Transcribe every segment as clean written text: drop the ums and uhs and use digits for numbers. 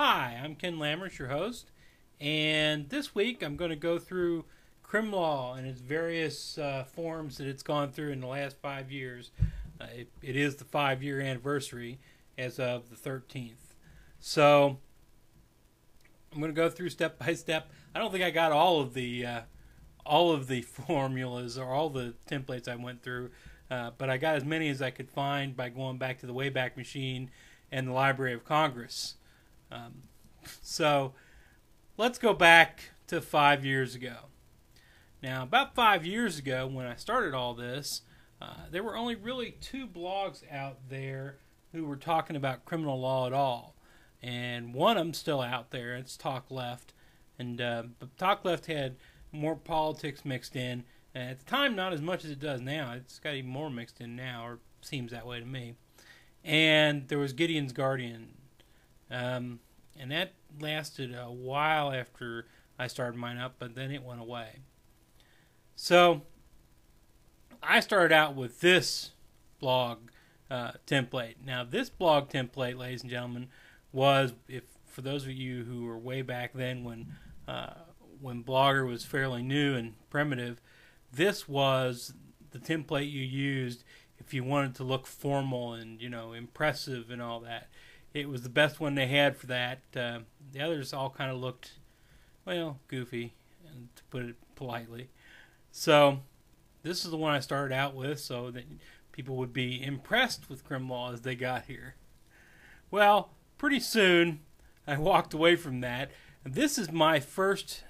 Hi, I'm Ken Lammers, your host, and this week I'm going to go through crim law and its various forms that it's gone through in the last 5 years. It is the 5-year anniversary as of the 13th. So I'm going to go through step by step. I don't think I got all of the formulas or all the templates I went through, but I got as many as I could find by going back to the Wayback Machine and the Library of Congress. So let's go back to 5 years ago. Now, about 5 years ago, when I started all this, there were only really 2 blogs out there who were talking about criminal law at all. And one of them's still out there. It's Talk Left. And but Talk Left had more politics mixed in. And at the time, not as much as it does now. It's got even more mixed in now, or seems that way to me. And there was Gideon's Guardian. And that lasted a while after I started mine up, but then it went away. So I started out with this blog template. Now, this blog template, ladies and gentlemen, was, if for those of you who were way back then when Blogger was fairly new and primitive, this was the template you used if you wanted to look formal and, impressive and all that. It was the best one they had for that. The others all kind of looked, well, goofy, and to put it politely. So this is the one I started out with so that people would be impressed with crim law as they got here. Well, pretty soon I walked away from that. This is my first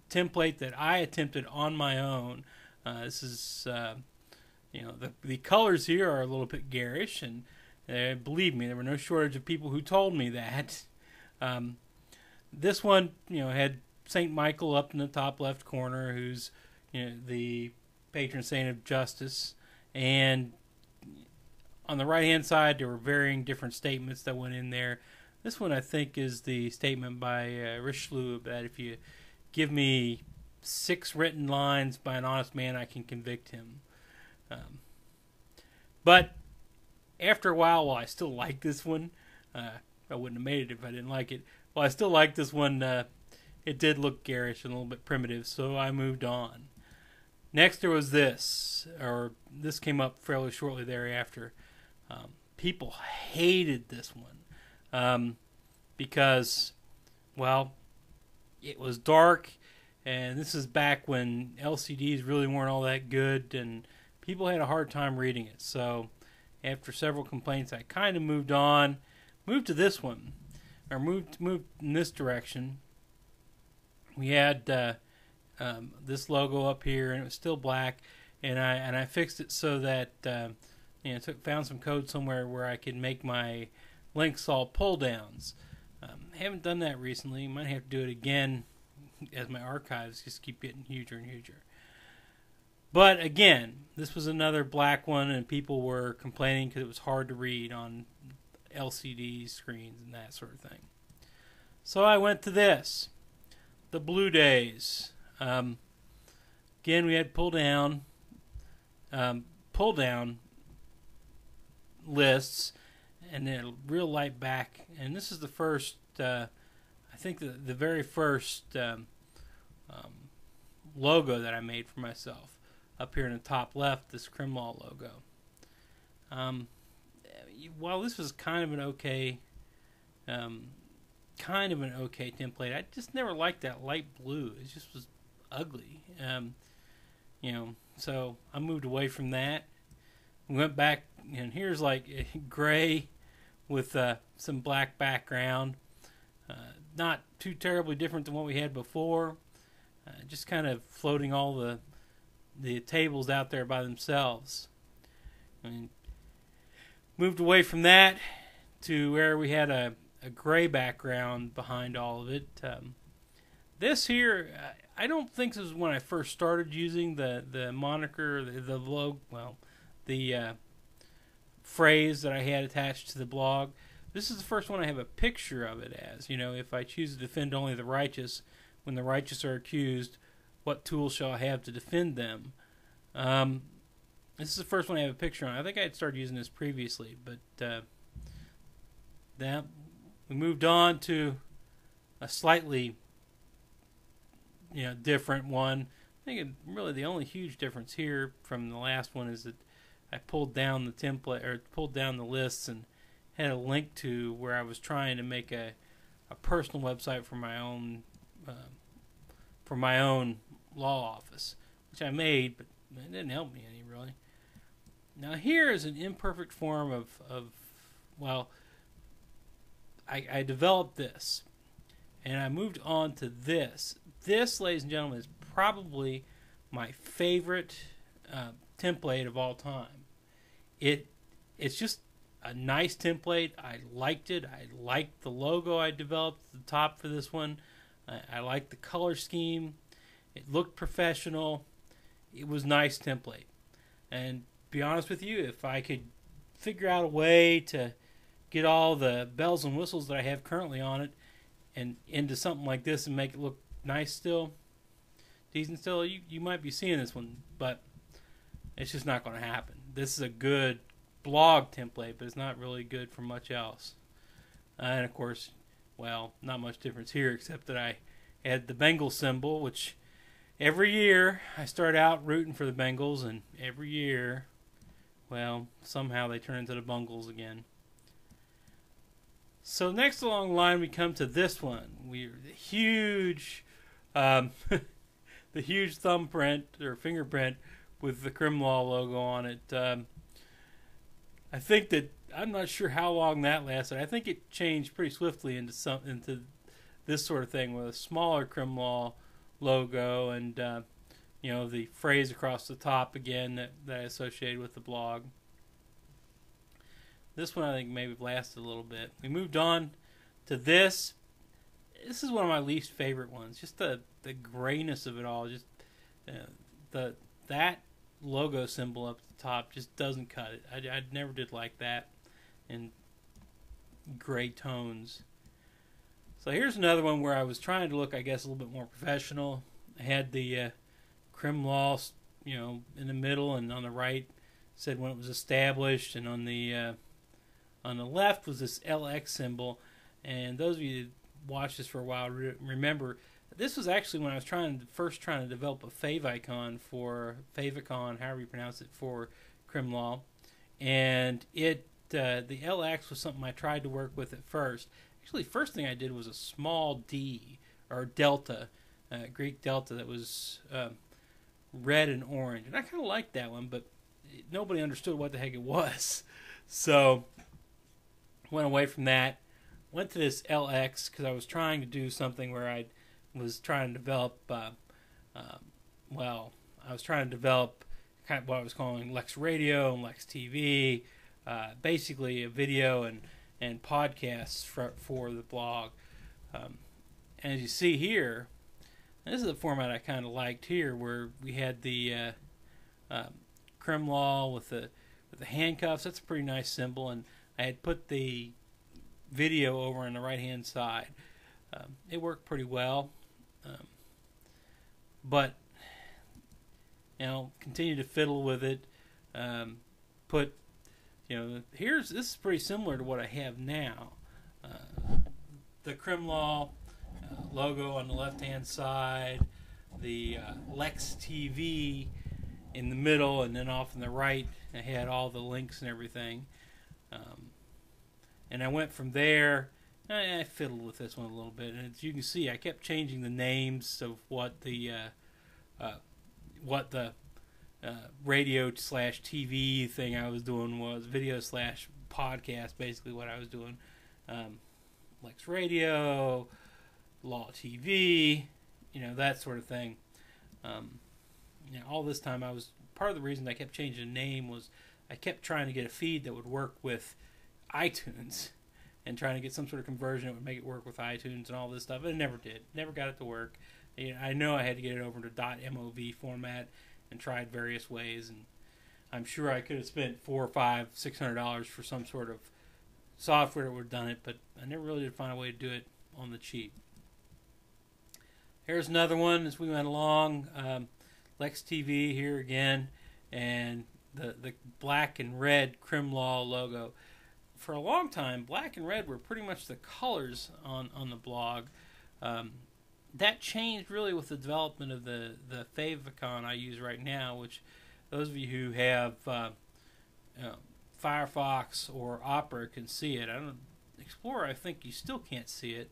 template that I attempted on my own. This is, the colors here are a little bit garish, and believe me, there were no shortage of people who told me that. This one, had St. Michael up in the top left corner, who's, the patron saint of justice. And on the right-hand side, there were varying different statements that went in there. This one, I think, is the statement by Richelieu that if you give me 6 written lines by an honest man, I can convict him. But after a while, I still like this one. I wouldn't have made it if I didn't like it. Well, I still like this one. It did look garish and a little bit primitive, so I moved on. Next, there was this, or this came up fairly shortly thereafter. People hated this one because, well, it was dark, and this is back when LCDs really weren't all that good, and people had a hard time reading it. So after several complaints, I kind of moved to this one, or moved in this direction. We had this logo up here, and it was still black, and I fixed it so that found some code somewhere where I could make my links all pull downs. Haven't done that recently. Might have to do it again as my archives just keep getting huger and huger. But again, this was another black one, and people were complaining because it was hard to read on LCD screens and that sort of thing. So I went to this, the Blue Days. Again, we had pull down lists, and then a real light back. And this is the first, I think the very first logo that I made for myself. Up here in the top left, this crim law logo. While this was kind of an okay template, I just never liked that light blue. It just was ugly. So I moved away from that. We went back, and here's like gray with some black background. Not too terribly different than what we had before. Just kind of floating all the tables out there by themselves. Moved away from that to where we had a gray background behind all of it. This here, I don't think this was when I first started using the moniker, the logo, the phrase that I had attached to the blog. This is the first one I have a picture of it as. If I choose to defend only the righteous, when the righteous are accused, what tools shall I have to defend them? This is the first one I have a picture on. I think I had started using this previously, but that we moved on to a slightly different one. I think really the only huge difference here from the last one is that I pulled down the template, or pulled down the lists, and had a link to where I was trying to make a personal website for my own law office, which I made, but it didn't help me any really. Now here is an imperfect form of well, I developed this, and I moved on to this. This, ladies and gentlemen, is probably my favorite template of all time. It's just a nice template. I liked it. I liked the logo I developed at the top for this one. I liked the color scheme. It looked professional. It was a nice template. And to be honest with you, if I could figure out a way to get all the bells and whistles that I have currently on it and into something like this and make it look nice still, decent still, you might be seeing this one, but it's just not going to happen. This is a good blog template, but it's not really good for much else. And of course, well, not much difference here except that I had the Bengals symbol, which every year I start out rooting for the Bengals, and every year, well, somehow they turn into the Bungles again. So next along the line, we come to this one. The huge thumbprint or fingerprint with the Crim Law logo on it. I think that, I'm not sure how long that lasted. I think it changed pretty swiftly into this sort of thing with a smaller Crim Law logo and the phrase across the top again that I associated with the blog. This one I think maybe lasted a little bit. We moved on to this. This is one of my least favorite ones. Just the grayness of it all. Just that logo symbol up at the top just doesn't cut it. I never did like that in gray tones. So here's another one where I was trying to look, I guess, a little bit more professional. I had the Crim Law, in the middle, and on the right said when it was established, and on the left was this LX symbol. And those of you that watched this for a while remember this was actually when I was first trying to develop a favicon, however you pronounce it, for Crim Law, and the LX was something I tried to work with at first. Actually, first thing I did was a small D, or delta, Greek delta that was red and orange, and I kind of liked that one, but nobody understood what the heck it was. So went away from that, went to this LX because I was trying to do something where I was trying to develop, I was trying to develop kind of what I was calling Lex Radio and Lex TV, basically a video and podcasts for the blog. And as you see here, this is the format I kind of liked here, where we had the Crim Law with the handcuffs. That's a pretty nice symbol, and I had put the video over on the right-hand side. It worked pretty well, but continue to fiddle with it. This is pretty similar to what I have now. The Crim Law logo on the left-hand side, the Lex TV in the middle, and then off on the right, I had all the links and everything. And I went from there. I fiddled with this one a little bit, and as you can see, I kept changing the names of what the radio / TV thing I was doing was, video / podcast, basically what I was doing. Lex Radio, Law TV, that sort of thing. All this time part of the reason I kept changing the name was I kept trying to get a feed that would work with iTunes and trying to get some sort of conversion that would make it work with iTunes and all this stuff. It never did. Never got it to work. I know I had to get it over to .mov format and tried various ways, and I'm sure I could have spent $400, $500, $600 for some sort of software that would have done it, but I never really did find a way to do it on the cheap. Here's another one as we went along. Lex TV here again, and the black and red Crim Law logo. For a long time, black and red were pretty much the colors on the blog. That changed really with the development of the favicon I use right now, which those of you who have Firefox or Opera can see it. I don't Explorer, I think you still can't see it,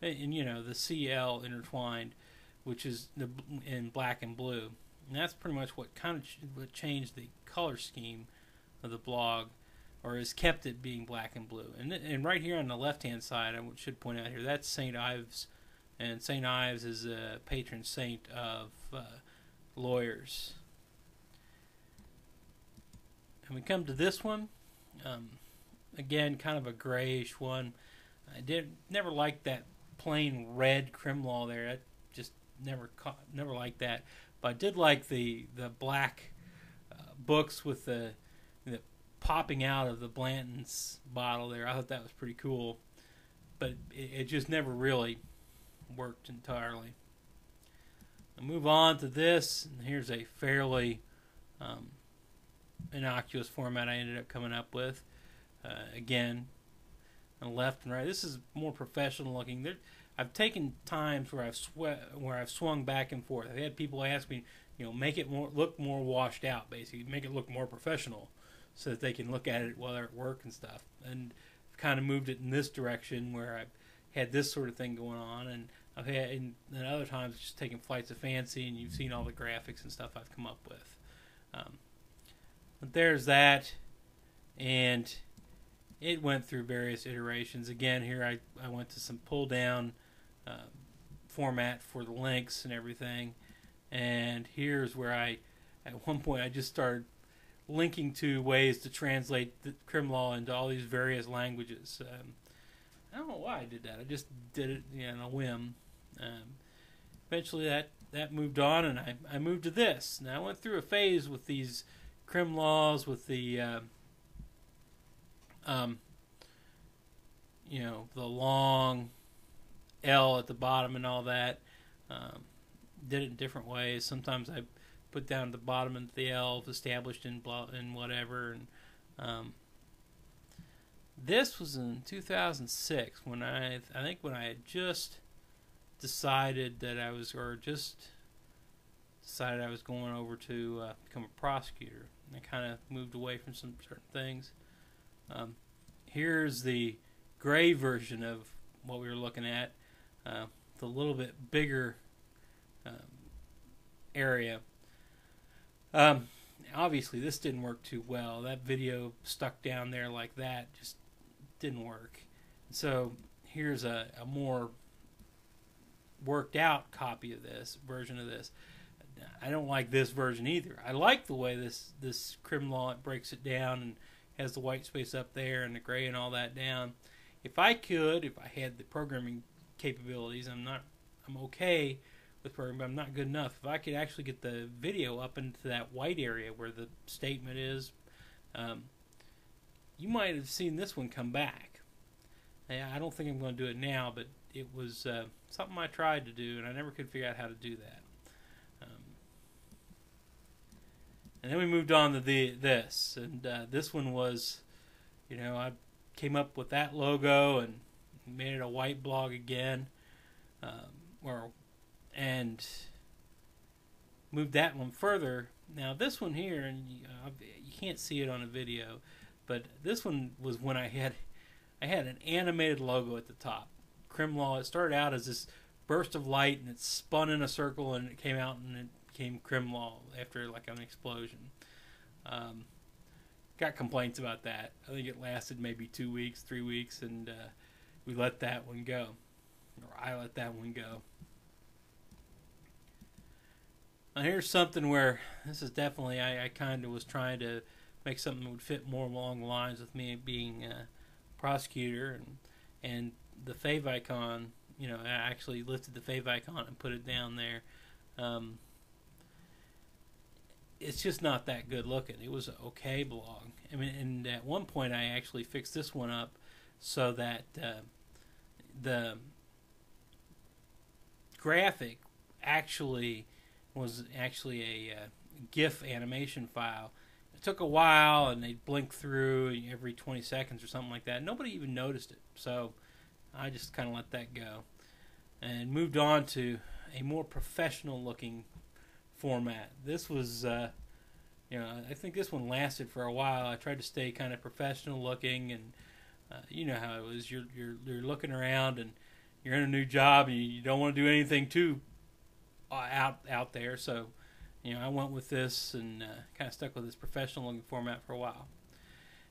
and the CL intertwined, which is in black and blue, and that's pretty much what what changed the color scheme of the blog, or has kept it being black and blue. And right here on the left hand side, I should point out here, that's St. Ives. And St. Ives is a patron saint of lawyers. And we come to this one. Again, kind of a grayish one. I never liked that plain red crim law there. I just never liked that. But I did like the black books with the popping out of the Blanton's bottle there. I thought that was pretty cool. But it just never really worked entirely. I'll move on to this, and here's a fairly innocuous format I ended up coming up with. Again, on the left and right. This is more professional looking. I've taken times where I've swung back and forth. I've had people ask me, make it look more washed out, basically, make it look more professional, so that they can look at it while they're at work and stuff. And I've kind of moved it in this direction where I've had this sort of thing going on, and I've had, and other times just taking flights of fancy, and you've seen all the graphics and stuff I've come up with. But there's that, and it went through various iterations. Again, here I went to some pull down format for the links and everything, and here's where at one point I just started linking to ways to translate the crim law into all these various languages. I don't know why I did that. I just did it on a whim. Eventually that moved on, and I moved to this. Now, I went through a phase with these crim laws with the the long L at the bottom and all that. Did it in different ways. Sometimes I put down at the bottom and the L established in whatever. And this was in 2006 when I think when I had just decided that I was going over to become a prosecutor. And I kind of moved away from some certain things. Here's the gray version of what we were looking at, the little bit bigger area. Obviously, this didn't work too well. That video stuck down there like that just didn't work. So here's a more worked out copy of this version of this. I don't like this version either. I like the way this crim law, it breaks it down and has the white space up there and the gray and all that down. If I had the programming capabilities, I'm okay with programming, but I'm not good enough. If I could actually get the video up into that white area where the statement is, you might have seen this one come back. I don't think I'm going to do it now, but it was something I tried to do, and I never could figure out how to do that. And then we moved on to this, and this one was, I came up with that logo and made it a white blog again, and moved that one further. Now this one here, and you can't see it on a video, but this one was when I had an animated logo at the top. Crim law. It started out as this burst of light, and it spun in a circle, and it came out, and it became crim law after like an explosion. Got complaints about that. I think it lasted maybe 2 weeks, 3 weeks, and we let that one go, or I let that one go. Now here's something where this is definitely I kind of was trying to make something that would fit more along the lines with me being a prosecutor, and the favicon. I actually lifted the favicon and put it down there. It's just not that good looking. It was an okay blog. I mean, and at one point I actually fixed this one up so that the graphic was actually a GIF animation file. It took a while, and they'd blink through every 20 seconds or something like that. Nobody even noticed it, so I just kind of let that go. and moved on to a more professional looking format. This was, I think this one lasted for a while. I tried to stay kind of professional looking, and you know how it was. You're looking around, and you're in a new job, and you don't want to do anything too out there. So, I went with this and kind of stuck with this professional looking format for a while.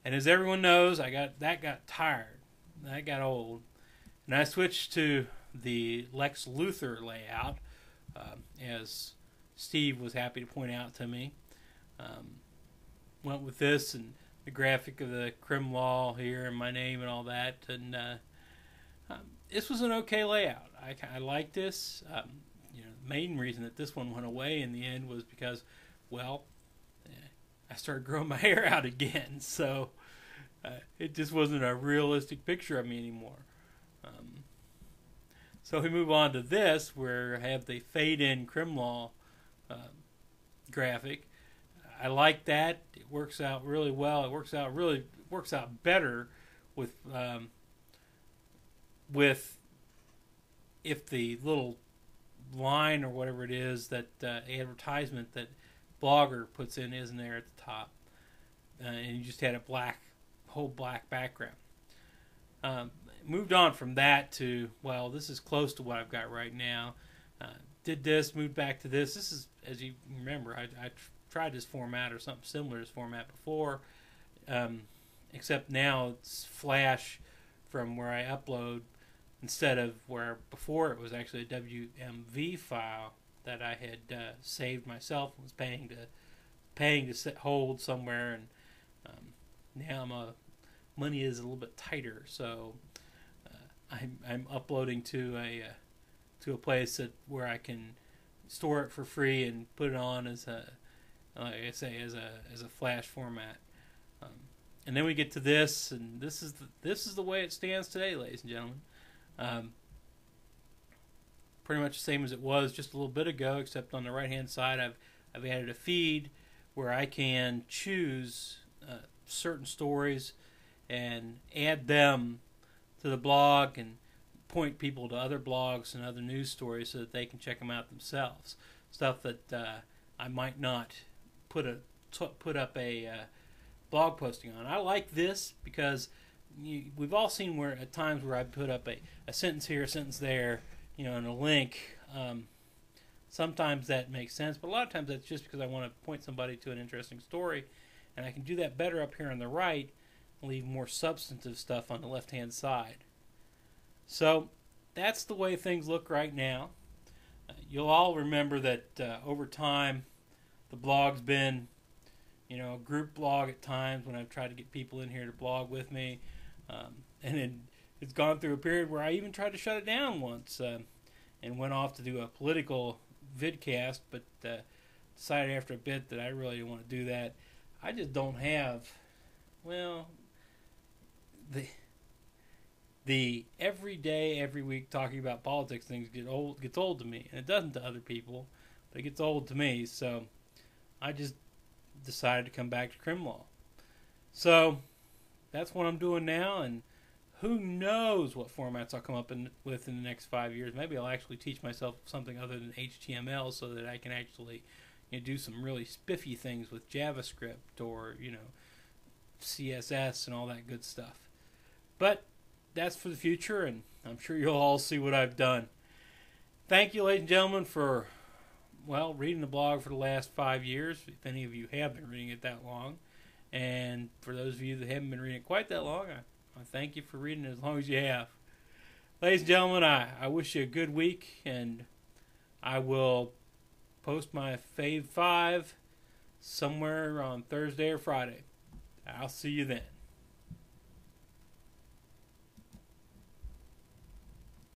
And as everyone knows, that got tired, that got old, and I switched to the Lex Luthor layout, as Steve was happy to point out to me. Went with this and the graphic of the crim law here and my name and all that, and this was an okay layout. I like this. The main reason that this one went away in the end was because, well, I started growing my hair out again, so it just wasn't a realistic picture of me anymore. So we move on to this, where I have the fade-in crim law graphic. I like that. It works out really well. It works out better with if the little line or whatever it is that advertisement that Blogger puts in isn't there at the top, and you just had a whole black background. Moved on from that to, well, this is close to what I've got right now. Did this, moved back to this. This is, as you remember, I tried this format or something similar to this format before, except now it's Flash from where I upload instead of where before it was actually a WMV file that I had saved myself and was paying to hold somewhere, and now money is a little bit tighter, so I'm uploading to a place where I can store it for free and put it on as like I say, as a Flash format. And then we get to this, and this is the way it stands today, ladies and gentlemen. Pretty much the same as it was just a little bit ago, except on the right hand side I've added a feed where I can choose certain stories and add them to the blog and point people to other blogs and other news stories so that they can check them out themselves. Stuff that I might not put up a blog posting on. I like this because we've all seen where at times where I put up a sentence here, a sentence there, and a link. Sometimes that makes sense, but a lot of times that's just because I want to point somebody to an interesting story, and I can do that better up here on the right and leave more substantive stuff on the left-hand side. So that's the way things look right now. You'll all remember that over time the blog's been, a group blog at times when I've tried to get people in here to blog with me, and then it's gone through a period where I even tried to shut it down once and went off to do a political vidcast, but decided after a bit that I really didn't want to do that. I just don't have, the every day, every week talking about politics things gets old to me, and it doesn't to other people, but it gets old to me. So I just decided to come back to crim law. So that's what I'm doing now, and who knows what formats I'll come up with in the next 5 years. Maybe I'll actually teach myself something other than HTML so that I can actually do some really spiffy things with JavaScript or CSS and all that good stuff. But that's for the future, and I'm sure you'll all see what I've done. Thank you, ladies and gentlemen, for reading the blog for the last 5 years, if any of you have been reading it that long. And for those of you that haven't been reading it quite that long, I thank you for reading it as long as you have. Ladies and gentlemen, I wish you a good week, and I will post my Fave 5 somewhere on Thursday or Friday. I'll see you then.